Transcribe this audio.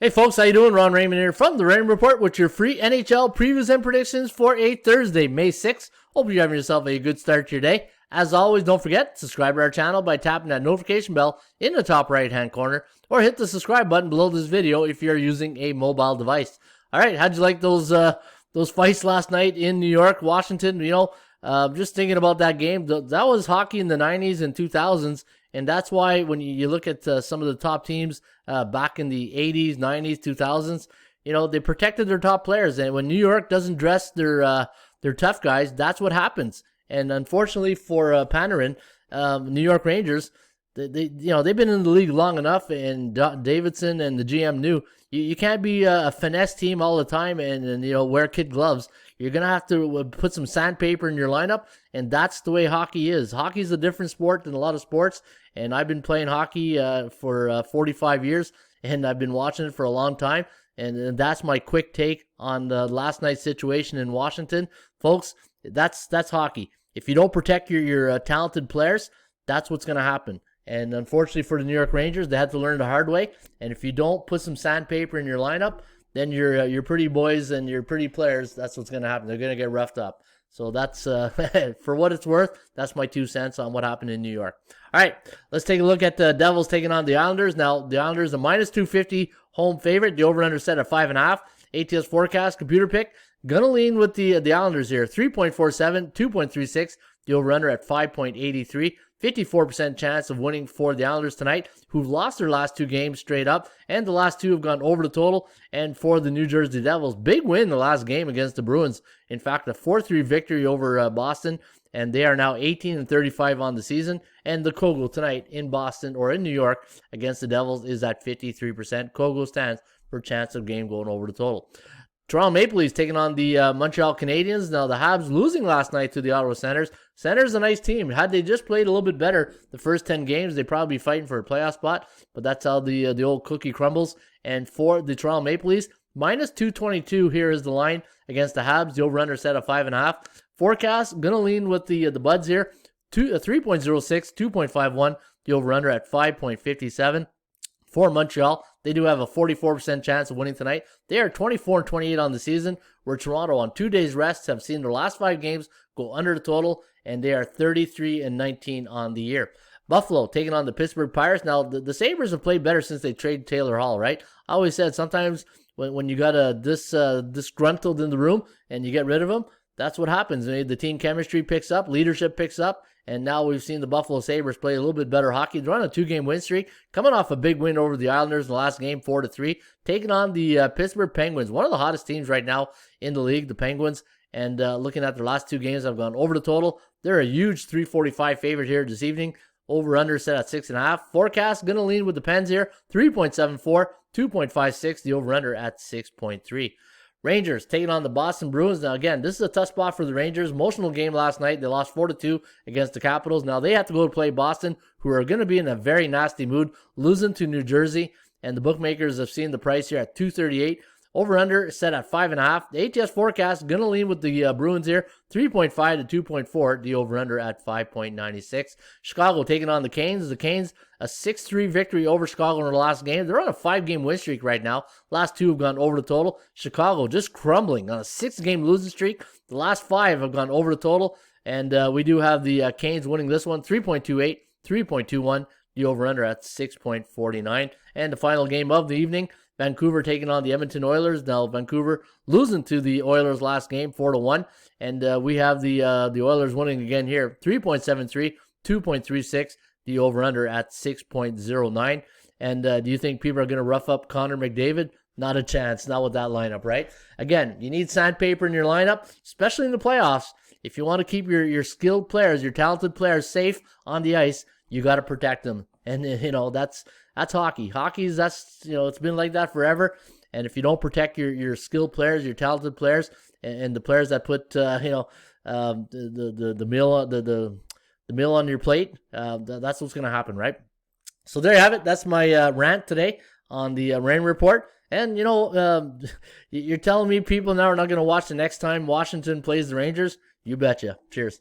Hey folks, how you doing? Ron Raymond here from the Raymond Report with your free NHL previews and predictions for a Thursday, May 6th. Hope you're having yourself a good start to your day. As always, don't forget, subscribe to our channel by tapping that notification bell in the top right-hand corner, or hit the subscribe button below this video if you're using a mobile device. All right, how'd you like those fights last night in New York, Washington? Just thinking about that game, that was hockey in the 90s and 2000s, and that's why when you look at some of the top teams back in the 80s, 90s, 2000s, they protected their top players. And when New York doesn't dress their tough guys, that's what happens. And unfortunately for Panarin, New York Rangers, they've been in the league long enough, and Davidson and the GM knew you can't be a finesse team all the time and wear kid gloves. You're going to have to put some sandpaper in your lineup, and that's the way hockey is. Hockey is a different sport than a lot of sports, and I've been playing hockey for 45 years, and I've been watching it for a long time, and that's my quick take on the last night's situation in Washington. Folks, that's hockey. If you don't protect your talented players, that's what's going to happen. And unfortunately for the New York Rangers, they had to learn the hard way, and if you don't put some sandpaper in your lineup, then your pretty boys and your pretty players, that's what's going to happen. They're going to get roughed up. So that's, for what it's worth, that's my 2 cents on what happened in New York. All right, let's take a look at the Devils taking on the Islanders. Now, the Islanders, a minus 250 home favorite. The over-under set at 5.5. ATS forecast, computer pick. Going to lean with the Islanders here. 3.47, 2.36. The over-under at 5.83. 54% chance of winning for the Islanders tonight, who've lost their last 2 games straight up, and the last 2 have gone over the total. And for the New Jersey Devils, big win the last game against the Bruins. In fact, a 4-3 victory over Boston, and they are now 18-35 on the season. And the Kogel tonight in Boston or in New York against the Devils is at 53%. Kogel stands for chance of game going over the total. Toronto Maple Leafs taking on the Montreal Canadiens. Now, the Habs losing last night to the Ottawa Senators. Senators a nice team. Had they just played a little bit better the first 10 games, they'd probably be fighting for a playoff spot. But that's how the old cookie crumbles. And for the Toronto Maple Leafs, minus 222 here is the line against the Habs. The over-under set at 5.5. Forecast, going to lean with the Buds here. 3.06, 2.51. The over-under at 5.57. For Montreal, they do have a 44% chance of winning tonight. They are 24-28 on the season, where Toronto, on 2 days rest, have seen their last 5 games go under the total, and they are 33-19 on the year. Buffalo taking on the Pittsburgh Pirates. Now, the Sabres have played better since they traded Taylor Hall, right? I always said sometimes when you got a disgruntled in the room and you get rid of them, that's what happens. The team chemistry picks up, leadership picks up, and now we've seen the Buffalo Sabres play a little bit better hockey. They're on a 2-game win streak, coming off a big win over the Islanders in the last game, 4-3, taking on the Pittsburgh Penguins, one of the hottest teams right now in the league, the Penguins. And looking at their last 2 games, I've gone over the total. They're a huge 345 favorite here this evening. Over-under set at 6.5. Forecast, going to lean with the Pens here. 3.74, 2.56. The over-under at 6.3. Rangers taking on the Boston Bruins. Now, again, this is a tough spot for the Rangers. Emotional game last night. They lost 4-2 against the Capitals. Now, they have to go to play Boston, who are going to be in a very nasty mood, losing to New Jersey. And the bookmakers have seen the price here at 238. Over-under set at 5.5. The ATS forecast going to lean with the Bruins here. 3.5 to 2.4. The over-under at 5.96. Chicago taking on the Canes. The Canes, a 6-3 victory over Chicago in their last game. They're on a 5-game win streak right now. Last 2 have gone over the total. Chicago just crumbling on a 6-game losing streak. The last 5 have gone over the total. And we do have the Canes winning this one. 3.28, 3.21. The over-under at 6.49. And the final game of the evening, Vancouver taking on the Edmonton Oilers. Now, Vancouver losing to the Oilers last game, 4-1. And we have the Oilers winning again here, 3.73, 2.36. The over-under at 6.09. And do you think people are going to rough up Connor McDavid? Not a chance. Not with that lineup, right? Again, you need sandpaper in your lineup, especially in the playoffs. If you want to keep your skilled players, your talented players safe on the ice, you got to protect them. And, that's hockey. Hockey's, it's been like that forever. And if you don't protect your skilled players, your talented players, and the players that put, the meal on your plate, that's what's going to happen, right? So there you have it. That's my rant today on the Rain Report. And, you're telling me people now are not going to watch the next time Washington plays the Rangers? You betcha. Cheers.